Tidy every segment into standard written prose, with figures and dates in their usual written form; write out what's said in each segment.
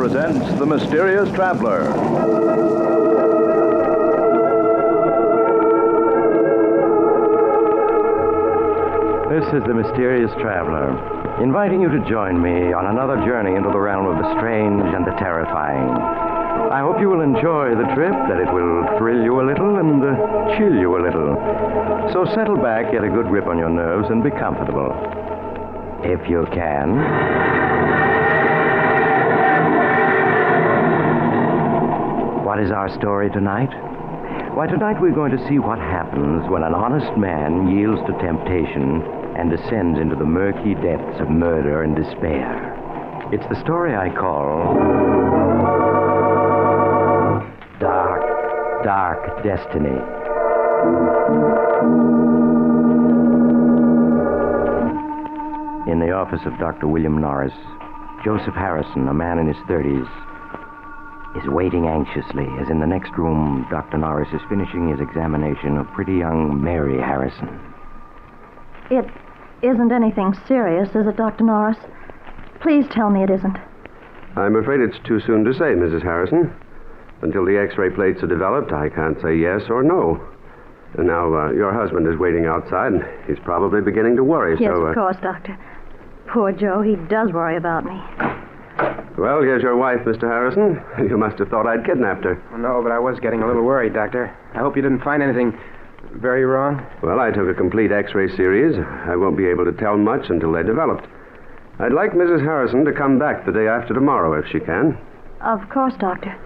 presents The Mysterious Traveler. This is The Mysterious Traveler, inviting you to join me on another journey into the realm of the strange and the terrifying. I hope you will enjoy the trip, that it will thrill you a little and chill you a little. So settle back, get a good grip on your nerves, and be comfortable. If you can. What is our story tonight? Why, tonight we're going to see what happens when an honest man yields to temptation and descends into the murky depths of murder and despair. It's the story I call Dark Destiny. In the office of Dr. William Norris, Joseph Harrison, a man in his 30s, is waiting anxiously as in the next room Dr. Norris is finishing his examination of pretty young Mary Harrison. It isn't anything serious, is it, Dr. Norris? Please tell me it isn't. I'm afraid it's too soon to say, Mrs. Harrison. Until the X-ray plates are developed, I can't say yes or no. And now, your husband is waiting outside, and he's probably beginning to worry, Yes, so... of course, Doctor. Poor Joe, he does worry about me. Well, here's your wife, Mr. Harrison. You must have thought I'd kidnapped her. Well, no, but I was getting a little worried, Doctor. I hope you didn't find anything very wrong. Well, I took a complete X-ray series. I won't be able to tell much until they're developed. I'd like Mrs. Harrison to come back the day after tomorrow, if she can. Of course, Doctor.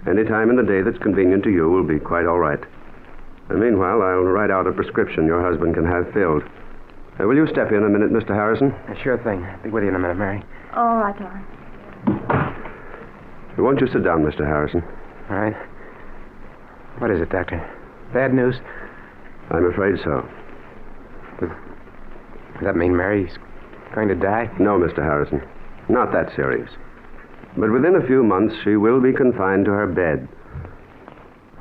Any time in the day that's convenient to you will be quite all right. And meanwhile, I'll write out a prescription your husband can have filled. Will you step in a minute, Mr. Harrison? Sure thing. I'll be with you in a minute, Mary. All right, darling. Won't you sit down, Mr. Harrison? All right. What is it, Doctor? Bad news? I'm afraid so. Does that mean Mary's going to die? No, Mr. Harrison. Not that serious. But within a few months, she will be confined to her bed.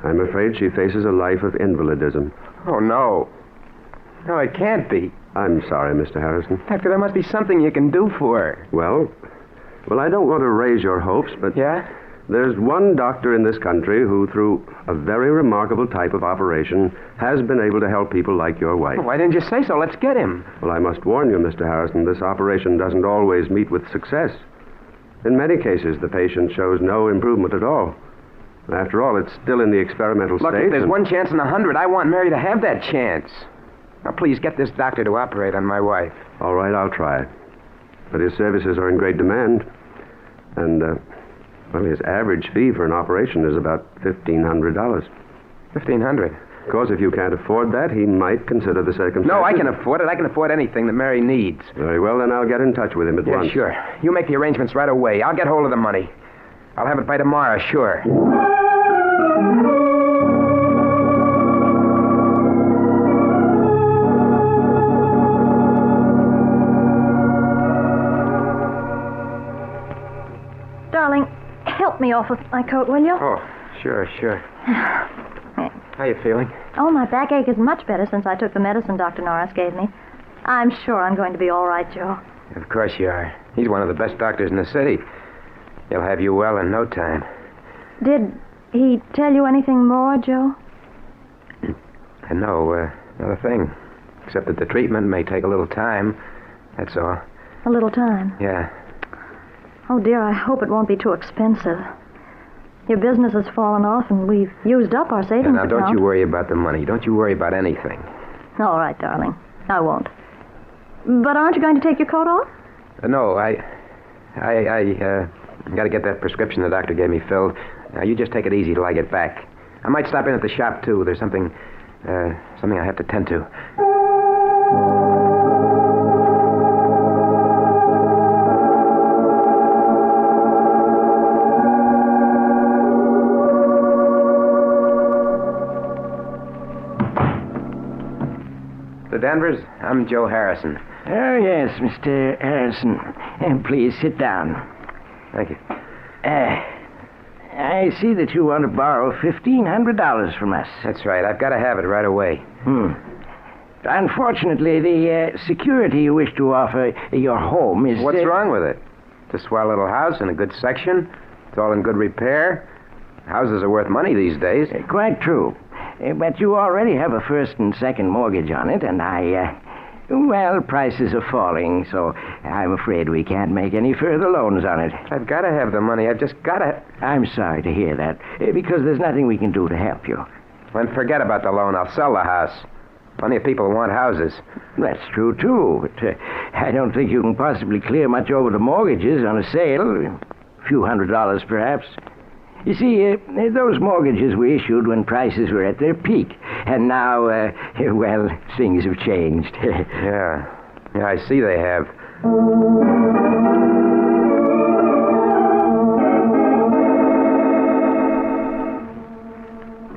I'm afraid she faces a life of invalidism. Oh, no. No, it can't be. I'm sorry, Mr. Harrison. Doctor, there must be something you can do for her. Well, I don't want to raise your hopes, but... Yeah? There's one doctor in this country who, through a very remarkable type of operation, has been able to help people like your wife. Well, why didn't you say so? Let's get him. Well, I must warn you, Mr. Harrison, this operation doesn't always meet with success. In many cases, the patient shows no improvement at all. After all, it's still in the experimental Look, stage. if there's 1 chance in 100, I want Mary to have that chance. Now, please get this doctor to operate on my wife. All right, I'll try. But his services are in great demand. And, well, his average fee for an operation is about $1,500. $1,500? Of course, if you can't afford that, he might consider the circumstances. No, I can afford it. I can afford anything that Mary needs. Very well, then I'll get in touch with him at once. Yeah, sure. You make the arrangements right away. I'll get hold of the money. I'll have it by tomorrow, sure. Darling, help me off with my coat, will you? Oh, sure. How you feeling? Oh, my backache is much better since I took the medicine Dr. Norris gave me. I'm sure I'm going to be all right, Joe. Of course you are. He's one of the best doctors in the city. He'll have you well in no time. Did he tell you anything more, Joe? No, not a thing. Except that the treatment may take a little time. That's all. A little time? Yeah. Oh, dear, I hope it won't be too expensive. Your business has fallen off, and we've used up our savings Now, don't account. you worry about the money. Don't you worry about anything. All right, darling. I won't. But aren't you going to take your coat off? No, I got to get that prescription the doctor gave me filled. Now, you just take it easy till I get back. I might stop in at the shop, too. There's something I have to tend to. The Denvers, I'm Joe Harrison. Oh, yes, Mr. Harrison. Please sit down. Thank you. I see that you want to borrow $1,500 from us. That's right. I've got to have it right away. Unfortunately, the security you wish to offer your home is... What's wrong with it? It's a swell little house in a good section. It's all in good repair. Houses are worth money these days. Quite true. But you already have a first and second mortgage on it, and well, prices are falling, so I'm afraid we can't make any further loans on it. I've got to have the money. I've just got to... I'm sorry to hear that, because there's nothing we can do to help you. Then forget about the loan. I'll sell the house. Plenty of people want houses. That's true, too, but I don't think you can possibly clear much over the mortgages on a sale. A few $100s, perhaps. You see, those mortgages were issued when prices were at their peak. And now, well, things have changed. Yeah, I see they have.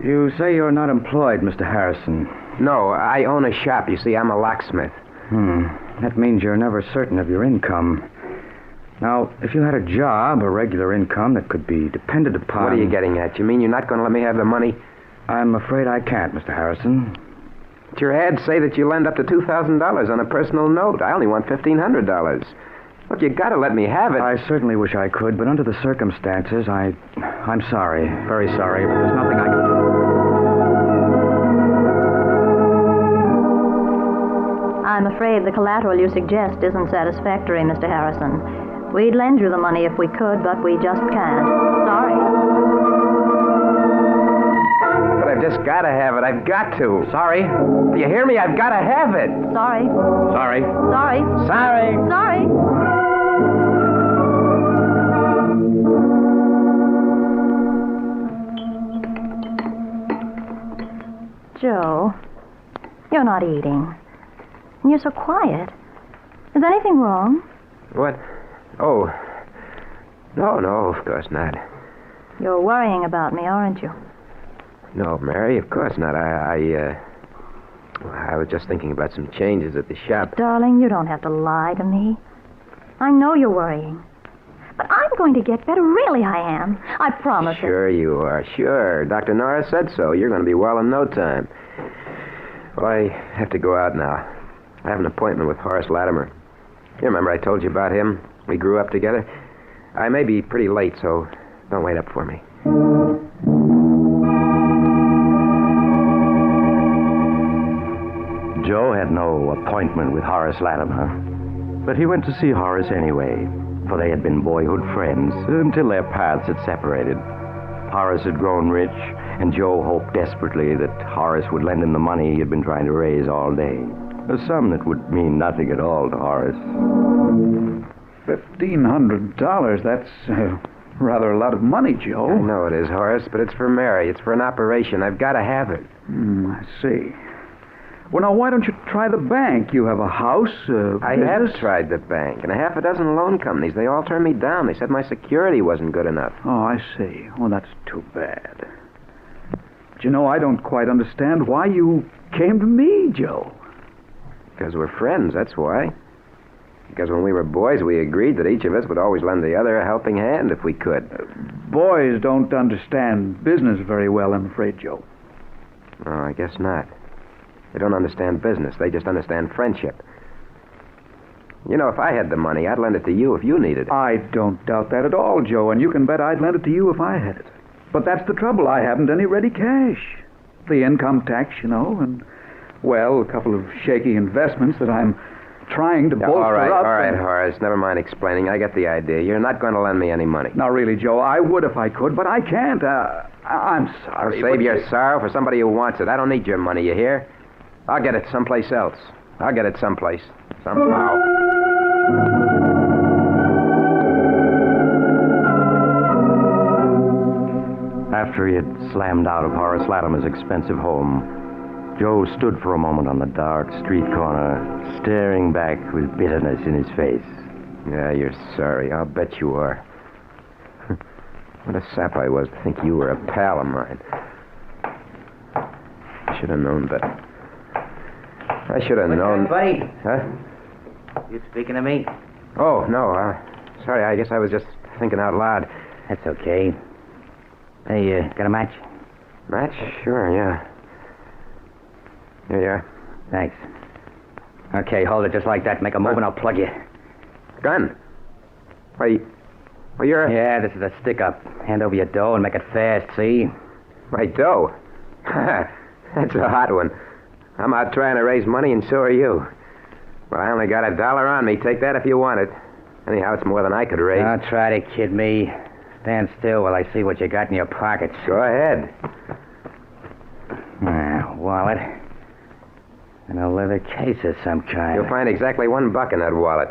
You say you're not employed, Mr. Harrison. No, I own a shop. You see, I'm a locksmith. That means you're never certain of your income. Now, if you had a job, a regular income that could be depended upon... What are you getting at? You mean you're not going to let me have the money? I'm afraid I can't, Mr. Harrison. But your ads say that you lend up to $2,000 on a personal note. I only want $1,500. Look, you got to let me have it. I certainly wish I could, but under the circumstances, I'm sorry. Very sorry, but there's nothing I can do. I'm afraid the collateral you suggest isn't satisfactory, Mr. Harrison. We'd lend you the money if we could, but we just can't. Sorry. But I've just got to have it. I've got to. Sorry. Do you hear me? I've got to have it. Sorry. Sorry. Sorry. Sorry. Sorry. Joe, you're not eating. And you're so quiet. Is anything wrong? What? Oh. No, of course not. You're worrying about me, aren't you? No, Mary, of course not. I was just thinking about some changes at the shop. Darling, you don't have to lie to me. I know you're worrying. But I'm going to get better. Really, I am. I promise. Sure you are. Sure. Dr. Norris said so. You're going to be well in no time. Well, I have to go out now. I have an appointment with Horace Latimer. You remember I told you about him? We grew up together. I may be pretty late, so don't wait up for me. Joe had no appointment with Horace Latimer, but he went to see Horace anyway, for they had been boyhood friends until their paths had separated. Horace had grown rich, and Joe hoped desperately that Horace would lend him the money he had been trying to raise all day. A sum that would mean nothing at all to Horace. $1,500, that's rather a lot of money, Joe. I know it is, Horace, but it's for Mary. It's for an operation. I've got to have it. I see. Well, now, why don't you try the bank? You have a house, I have tried the bank, and a half a dozen loan companies. They all turned me down. They said my security wasn't good enough. Oh, I see. Well, that's too bad. But you know, I don't quite understand why you came to me, Joe. Because we're friends, that's why. Because when we were boys, we agreed that each of us would always lend the other a helping hand if we could. Boys don't understand business very well, I'm afraid, Joe. Oh, I guess not. They don't understand business. They just understand friendship. You know, if I had the money, I'd lend it to you if you needed it. I don't doubt that at all, Joe, and you can bet I'd lend it to you if I had it. But that's the trouble. I haven't any ready cash. The income tax, you know, and, well, a couple of shaky investments that I'm trying to bolster up. All right, Horace. Never mind explaining. I get the idea. You're not going to lend me any money. Now, really, Joe, I would if I could, but I can't. I'm sorry. Save your sorrow for somebody who wants it. I don't need your money, you hear? I'll get it someplace else. I'll get it someplace. Somehow. After he had slammed out of Horace Latimer's expensive home, Joe stood for a moment on the dark street corner, staring back with bitterness in his face. Yeah, you're sorry. I'll bet you are. What a sap I was to think you were a pal of mine. I should have known better. I should have known. Buddy? Huh? You speaking to me? Oh, no. Sorry, I guess I was just thinking out loud. That's okay. Hey, got a match? Match? Sure, yeah. Here you are. Thanks. Okay, hold it just like that. Make a move and I'll plug you. Gun? Why, Well, you're... Yeah, this is a stick-up. Hand over your dough and make it fast, see? My dough? That's a hot one. I'm out trying to raise money, and so are you. Well, I only got $1 on me. Take that if you want it. Anyhow, it's more than I could raise. Don't try to kid me. Stand still while I see what you got in your pockets. Go ahead. Wallet. And a leather case of some kind. You'll find exactly $1 in that wallet.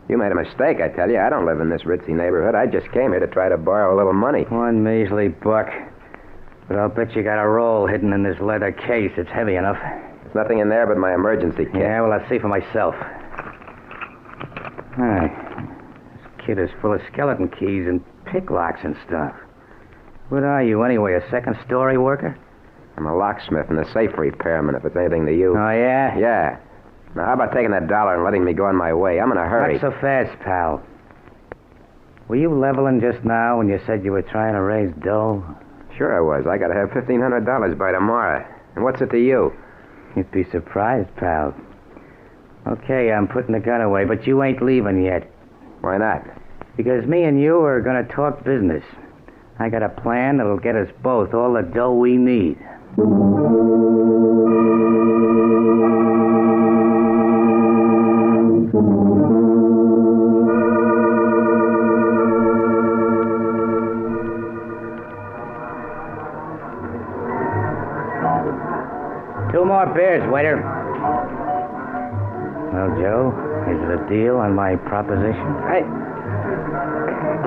You made a mistake, I tell you. I don't live in this ritzy neighborhood. I just came here to try to borrow a little money. One measly buck. But I'll bet you got a roll hidden in this leather case. It's heavy enough. There's nothing in there but my emergency kit. Yeah, well, I'll see for myself. This kit is full of skeleton keys and pick locks and stuff. What are you, anyway, a second-story worker? I'm a locksmith and a safe repairman, if it's anything to you. Oh, yeah? Yeah. Now, how about taking that $1 and letting me go on my way? I'm in a hurry. Not so fast, pal. Were you leveling just now when you said you were trying to raise dough? Sure I was. I gotta have $1,500 by tomorrow. And what's it to you? You'd be surprised, pal. Okay, I'm putting the gun away, but you ain't leaving yet. Why not? Because me and you are gonna talk business. I got a plan that'll get us both all the dough we need. Two more beers, waiter. Well, Joe, is it a deal on my proposition?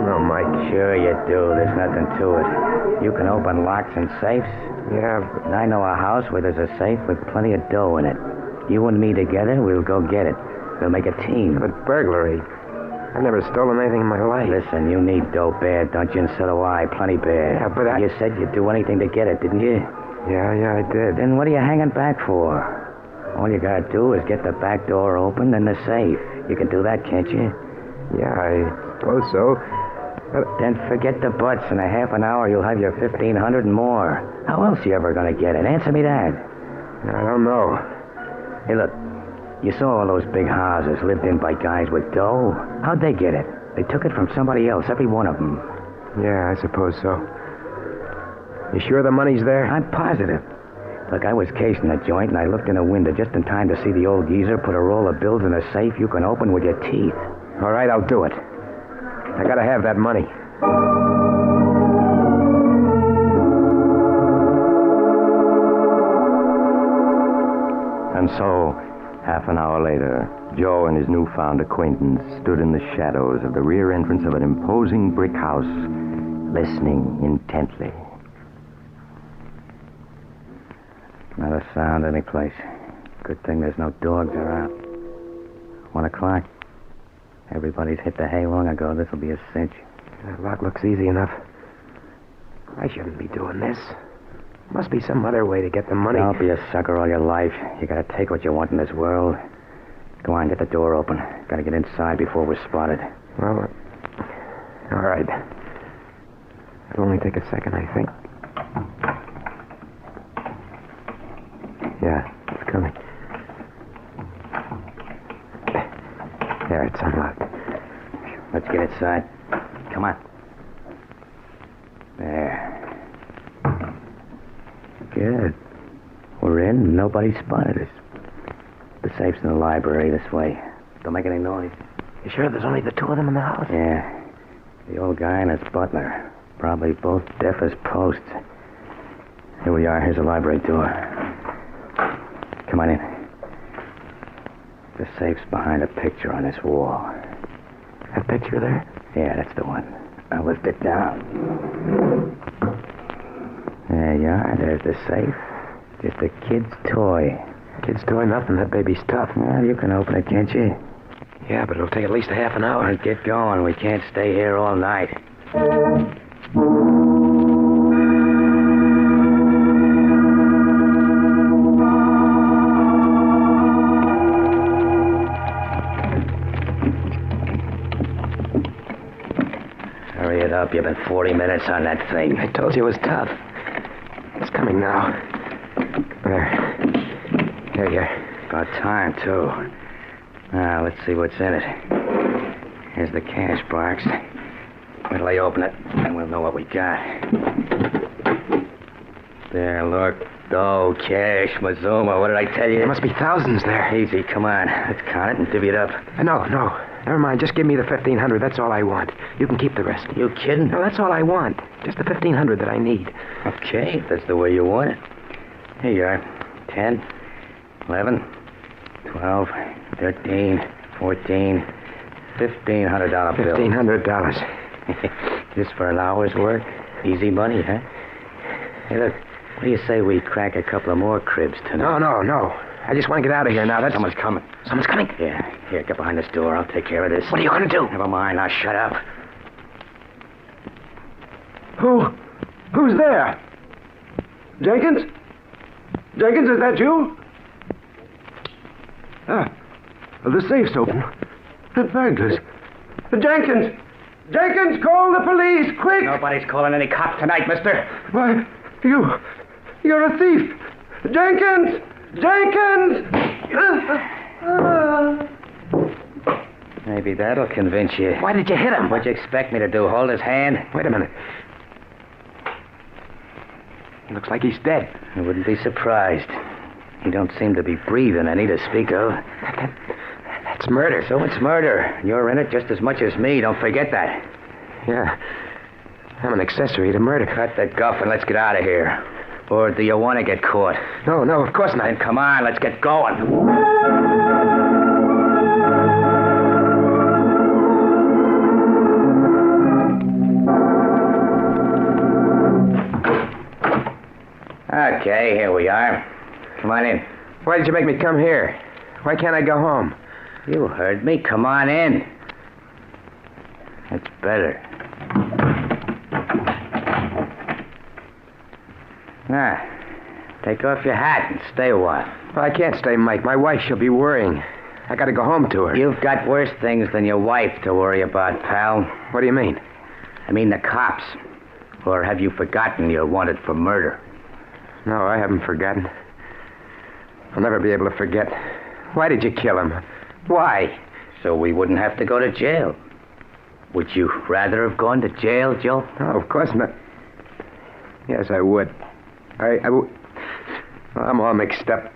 No, Mike. Sure you do. There's nothing to it. You can open locks and safes. Yeah, And I know a house where there's a safe with plenty of dough in it. You and me together, we'll go get it. We'll make a team. but burglary. I've never stolen anything in my life. Listen, you need dough bad, don't you? And so do I. Plenty bad. Yeah, but You said you'd do anything to get it, didn't you? Yeah, I did. Then what are you hanging back for? All you gotta do is get the back door open and the safe. You can do that, can't you? Yeah, I suppose so. Then forget the buts. In a half an hour, you'll have your 1,500 and more. How else you ever gonna get it? Answer me that. I don't know. Hey, look. You saw all those big houses lived in by guys with dough. How'd they get it? They took it from somebody else, every one of them. Yeah, I suppose so. You sure the money's there? I'm positive. Look, I was casing the joint, and I looked in a window just in time to see the old geezer put a roll of bills in a safe you can open with your teeth. All right, I'll do it. I gotta have that money. And so, half an hour later, Joe and his newfound acquaintance stood in the shadows of the rear entrance of an imposing brick house, listening intently. Not a sound anyplace. Good thing there's no dogs around. 1 o'clock. Everybody's hit the hay long ago. This'll be a cinch. That lock looks easy enough. I shouldn't be doing this. Must be some other way to get the money. Don't be a sucker all your life. You gotta take what you want in this world. Go on, get the door open. Gotta get inside before we're spotted. Well, all right. It'll only take a second, I think. Yeah, it's coming. There, it's unlocked. Let's get inside. Come on. There. Good. We're in. Nobody spotted us. The safe's in the library this way. Don't make any noise. You sure there's only the two of them in the house? Yeah. The old guy and his butler. Probably both deaf as posts. Here we are. Here's the library door. Come on in. The safe's behind a picture on this wall. That picture there? Yeah, that's the one. Now lift it down. There you are. There's the safe. Just a kid's toy. Kid's toy, nothing. That baby's tough. Well, you can open it, can't you? Yeah, but it'll take at least a half an hour. Well, get going. We can't stay here all night. Hurry it up. You've been 40 minutes on that thing. I told you it was tough. It's coming now. There you are. About time, too. Now, let's see what's in it. Here's the cash box. Wait till I open it, and we'll know what we got. There, look. Oh, cash, Mazuma. What did I tell you? There must be thousands there. Easy, come on. Let's count it and divvy it up. No. Never mind. Just give me the 1,500. That's all I want. You can keep the rest. You kidding? No, that's all I want. Just the 1,500 that I need. Okay, if that's the way you want it. Here you are. 10, 11, 12, 13, 14, $1,500 bill. $1,500. Just for an hour's work? Easy money, huh? Hey, look. What do you say we crack a couple of more cribs tonight? No. I just want to get out of here now. Someone's coming. Someone's coming? Yeah. Here, get behind this door. I'll take care of this. What are you going to do? Never mind. Now shut up. Who's there? Jenkins? Jenkins, is that you? The safe's open. The burglars. Jenkins! Jenkins, call the police, quick! Nobody's calling any cops tonight, mister. Why, you're a thief! Jenkins! Jenkins! Maybe that'll convince you. Why did you hit him? What'd you expect me to do? Hold his hand? Wait a minute. He looks like he's dead. I wouldn't be surprised. He don't seem to be breathing any to speak of. That's murder. So it's murder. You're in it just as much as me. Don't forget that. Yeah. I'm an accessory to murder. Cut that guff and let's get out of here. Or do you want to get caught? No, of course not. Then come on, let's get going. Okay, here we are. Come on in. Why did you make me come here? Why can't I go home? You heard me. Come on in. That's better. Now, take off your hat and stay a while. Well, I can't stay, Mike. My wife, she'll be worrying. I gotta go home to her. You've got worse things than your wife to worry about, pal. What do you mean? I mean the cops. Or have you forgotten you're wanted for murder? No, I haven't forgotten. I'll never be able to forget. Why did you kill him? Why? So we wouldn't have to go to jail. Would you rather have gone to jail, Joe? No, of course not. Yes, I would. Well, I'm all mixed up.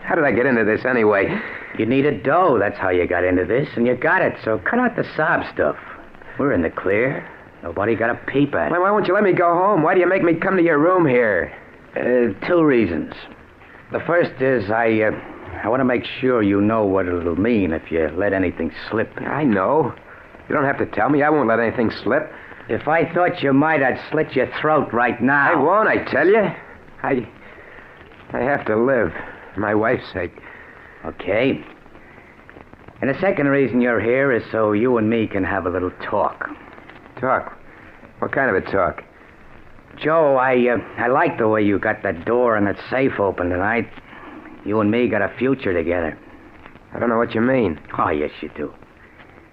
How did I get into this anyway? You needed dough. That's how you got into this, and you got it. So cut out the sob stuff. We're in the clear. Nobody got a peep at it. Why won't you let me go home? Why do you make me come to your room here? 2 reasons. The first is I want to make sure you know what it'll mean if you let anything slip. I know. You don't have to tell me. I won't let anything slip. If I thought you might, I'd slit your throat right now. I won't, I tell you. I have to live. For my wife's sake. Okay. And the second reason you're here is so you and me can have a little talk. Talk? What kind of a talk? Joe, I like the way you got that door and that safe open tonight. You and me got a future together. I don't know what you mean. Oh, yes, you do.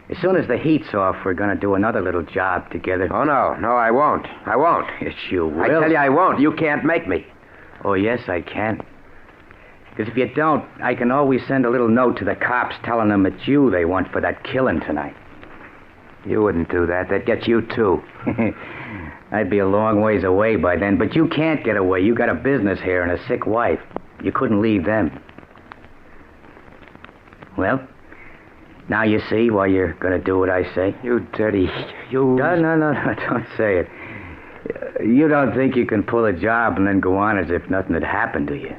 As soon as the heat's off, we're going to do another little job together. Oh, no. No, I won't. I won't. Yes, you will. I tell you I won't. You can't make me. Oh, yes, I can. Because if you don't, I can always send a little note to the cops telling them it's you they want for that killing tonight. You wouldn't do that. They'd get you, too. I'd be a long ways away by then, but you can't get away. You got a business here and a sick wife. You couldn't leave them. Well, now you see why you're going to do what I say. You dirty... You... No, don't say it. You don't think you can pull a job and then go on as if nothing had happened to you.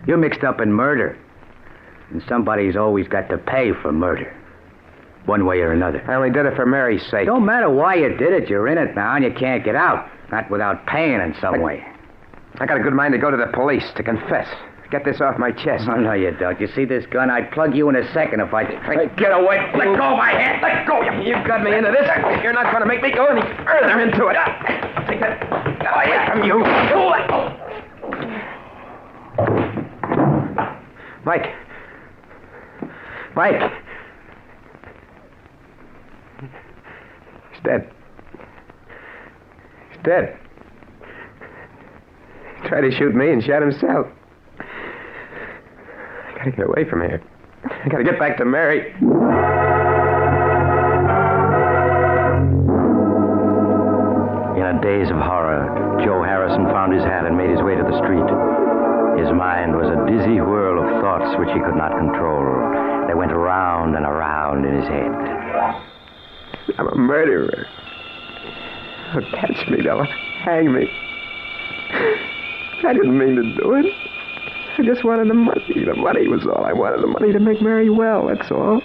You're mixed up in murder. And somebody's always got to pay for murder. One way or another. I only did it for Mary's sake. Don't matter why you did it. You're in it now and you can't get out. Not without paying in some way. I got a good mind to go to the police, to confess. Get this off my chest. Oh, no, you don't. You see this gun? I'd plug you in a second if I... Get away. Let go of my hand. Let go. You've got me into this. You're not going to make me go any further into it. Take that away from you. Mike. Mike. He's dead. He's dead. He tried to shoot me and shot himself. I gotta get away from here. I gotta get back to Mary. daze of horror, Joe Harrison found his hat and made his way to the street. His mind was a dizzy whirl of thoughts which he could not control. They went around and around in his head. I'm a murderer. They'll catch me. They'll hang me. I didn't mean to do it. I just wanted the money. The money was all I wanted. The money to make Mary well, that's all.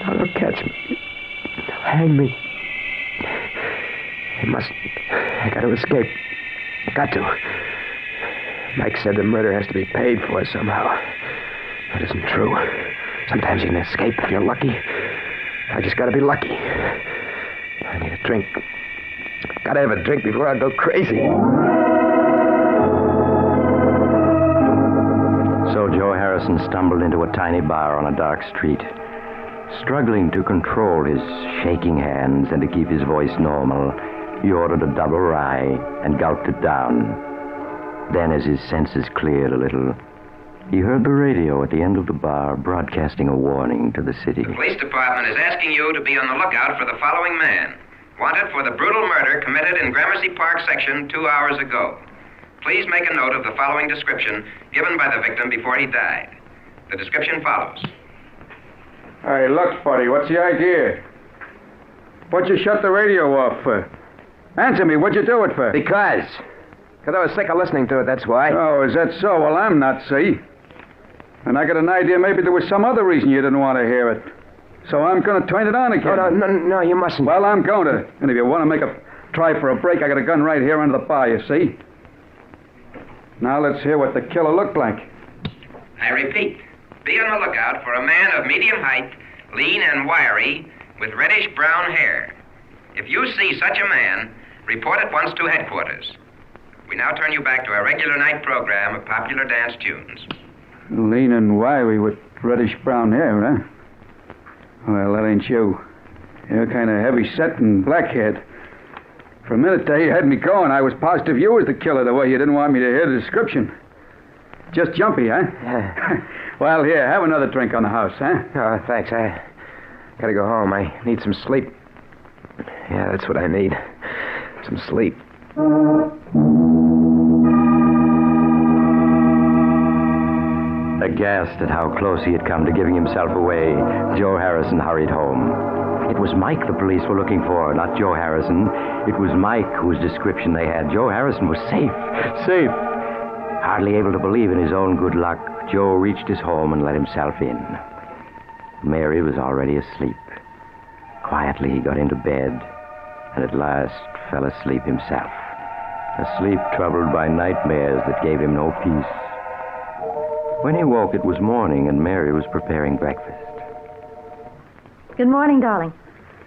Now they'll catch me. They'll hang me. I got to escape. I got to. Mike said the murder has to be paid for somehow. That isn't true. Sometimes you can escape if you're lucky. I just got to be lucky. I need a drink. Got to have a drink before I go crazy. So Joe Harrison stumbled into a tiny bar on a dark street. Struggling to control his shaking hands and to keep his voice normal, he ordered a double rye and gulped it down. Then, as his senses cleared a little, he heard the radio at the end of the bar broadcasting a warning to the city. The police department is asking you to be on the lookout for the following man. Wanted for the brutal murder committed in Gramercy Park section 2 hours ago. Please make a note of the following description given by the victim before he died. The description follows. Hey, look, buddy, what's the idea? What'd you shut the radio off for? Answer me, what'd you do it for? Because I was sick of listening to it, that's why. Oh, is that so? Well, I'm not, see? And I got an idea maybe there was some other reason you didn't want to hear it. So I'm going to turn it on again. Oh, no, you mustn't. Well, I'm going to. And if you want to make a try for a break, I got a gun right here under the bar, you see? Now let's hear what the killer looked like. I repeat, be on the lookout for a man of medium height, lean and wiry, with reddish-brown hair. If you see such a man, report at once to headquarters. We now turn you back to our regular night program of popular dance tunes. Lean and wiry with reddish-brown hair, huh? Well, that ain't you. You're kind of heavy-set and black-haired. For a minute there, you had me going. I was positive you was the killer, the way you didn't want me to hear the description. Just jumpy, huh? Yeah. Well, here, have another drink on the house, huh? Oh, thanks. I gotta go home. I need some sleep. Yeah, that's what I need. Some sleep. Aghast at how close he had come to giving himself away, Joe Harrison hurried home. It was Mike the police were looking for, not Joe Harrison. It was Mike whose description they had. Joe Harrison was safe. Safe. Hardly able to believe in his own good luck, Joe reached his home and let himself in. Mary was already asleep. Quietly, he got into bed and at last fell asleep himself. A sleep troubled by nightmares that gave him no peace. When he woke, it was morning, and Mary was preparing breakfast. Good morning, darling.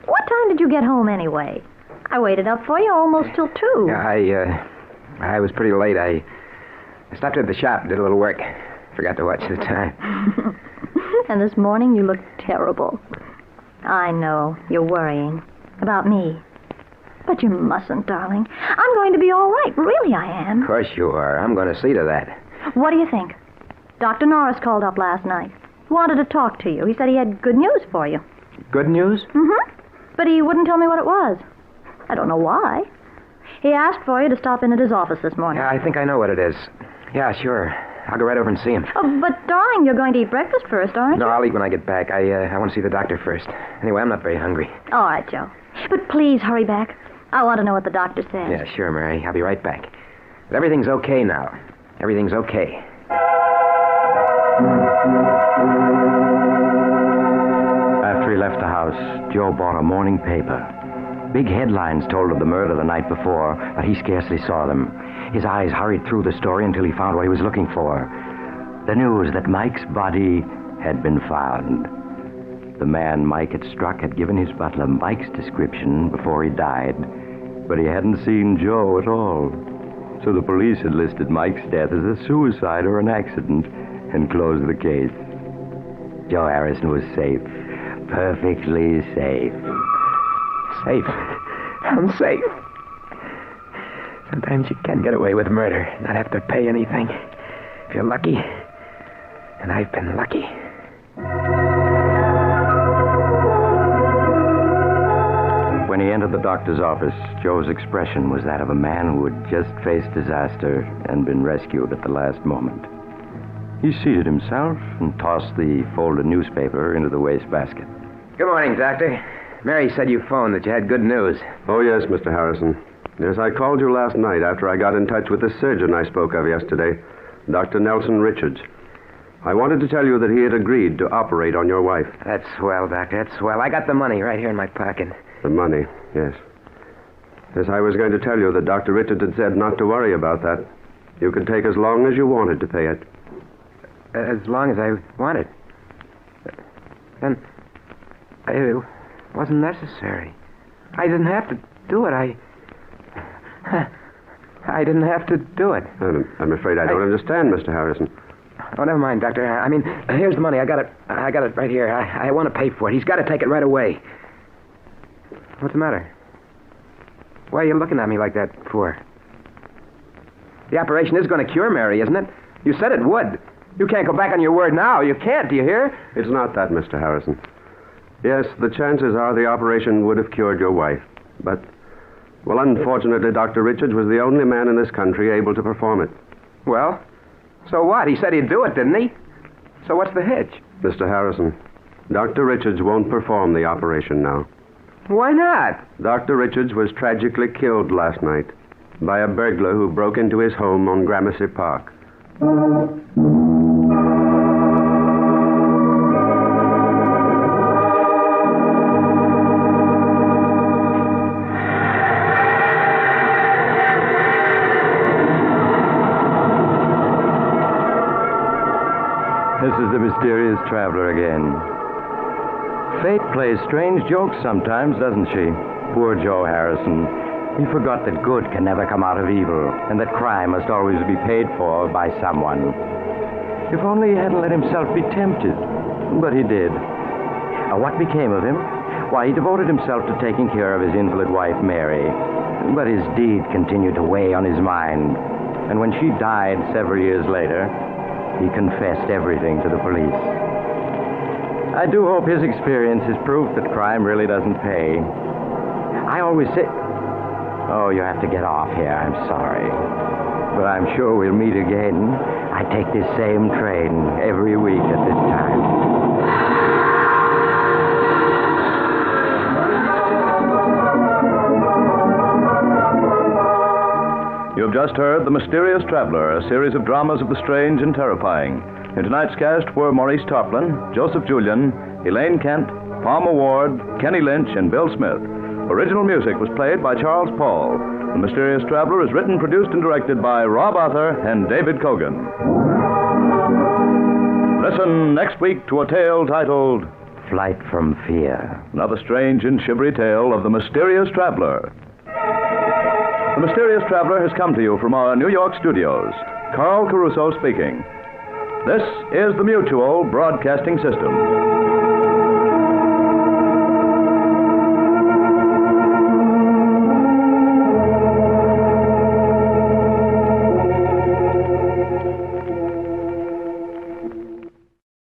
What time did you get home anyway? I waited up for you almost till 2. Yeah, I was pretty late. I stopped at the shop and did a little work. Forgot to watch the time. And this morning you looked terrible. I know, you're worrying. About me. But you mustn't, darling. I'm going to be all right. Really, I am. Of course you are. I'm going to see to that. What do you think? Dr. Norris called up last night. He wanted to talk to you. He said he had good news for you. Good news? Mm-hmm. But he wouldn't tell me what it was. I don't know why. He asked for you to stop in at his office this morning. Yeah, I think I know what it is. Yeah, sure. I'll go right over and see him. Oh, but, darling, you're going to eat breakfast first, aren't you? No, I'll eat when I get back. I want to see the doctor first. Anyway, I'm not very hungry. All right, Joe. But please hurry back. I want to know what the doctor says. Yeah, sure, Mary. I'll be right back. But everything's okay now. Everything's okay. After he left the house, Joe bought a morning paper. Big headlines told of the murder the night before, but he scarcely saw them. His eyes hurried through the story until he found what he was looking for. The news that Mike's body had been found. The man Mike had struck had given his butler Mike's description before he died, but he hadn't seen Joe at all. So the police had listed Mike's death as a suicide or an accident and closed the case. Joe Harrison was safe. Perfectly safe. Safe? I'm safe. Sometimes you can get away with murder, not have to pay anything. If you're lucky. And I've been lucky. When he entered the doctor's office, Joe's expression was that of a man who had just faced disaster and been rescued at the last moment. He seated himself and tossed the folded newspaper into the wastebasket. Good morning, Doctor. Mary said you phoned that you had good news. Oh, yes, Mr. Harrison. Yes, I called you last night after I got in touch with the surgeon I spoke of yesterday, Dr. Nelson Richards. I wanted to tell you that he had agreed to operate on your wife. That's swell, Doctor. That's swell. I got the money right here in my pocket. The money, yes. Yes, I was going to tell you that Dr. Richards had said not to worry about that. You could take as long as you wanted to pay it. As long as I wanted. Then it wasn't necessary. I didn't have to do it. I didn't have to do it. I'm afraid I don't understand, Mr. Harrison. Oh, never mind, Doctor. I mean, here's the money. I got it right here. I want to pay for it. He's got to take it right away. What's the matter? Why are you looking at me like that for? The operation is going to cure Mary, isn't it? You said it would. You can't go back on your word now. You can't, do you hear? It's not that, Mr. Harrison. Yes, the chances are the operation would have cured your wife. But, well, unfortunately, Dr. Richards was the only man in this country able to perform it. Well, so what? He said he'd do it, didn't he? So what's the hitch? Mr. Harrison, Dr. Richards won't perform the operation now. Why not? Dr. Richards was tragically killed last night by a burglar who broke into his home on Gramercy Park. This is the mysterious traveler again. Fate plays strange jokes sometimes, doesn't she? Poor Joe Harrison. He forgot that good can never come out of evil, and that crime must always be paid for by someone. If only he hadn't let himself be tempted. But he did. What became of him? Why, he devoted himself to taking care of his invalid wife, Mary. But his deed continued to weigh on his mind. And when she died several years later, he confessed everything to the police. I do hope his experience is proof that crime really doesn't pay. I always say... Oh, you have to get off here. I'm sorry. But I'm sure we'll meet again. I take this same train every week at this time. You have just heard The Mysterious Traveler, a series of dramas of the strange and terrifying. In tonight's cast were Maurice Tarplin, Joseph Julian, Elaine Kent, Palmer Ward, Kenny Lynch, and Bill Smith. Original music was played by Charles Paul. The Mysterious Traveler is written, produced, and directed by Rob Arthur and David Cogan. Listen next week to a tale titled Flight from Fear. Another strange and shivery tale of The Mysterious Traveler. The Mysterious Traveler has come to you from our New York studios. Carl Caruso speaking. This is the Mutual Broadcasting System.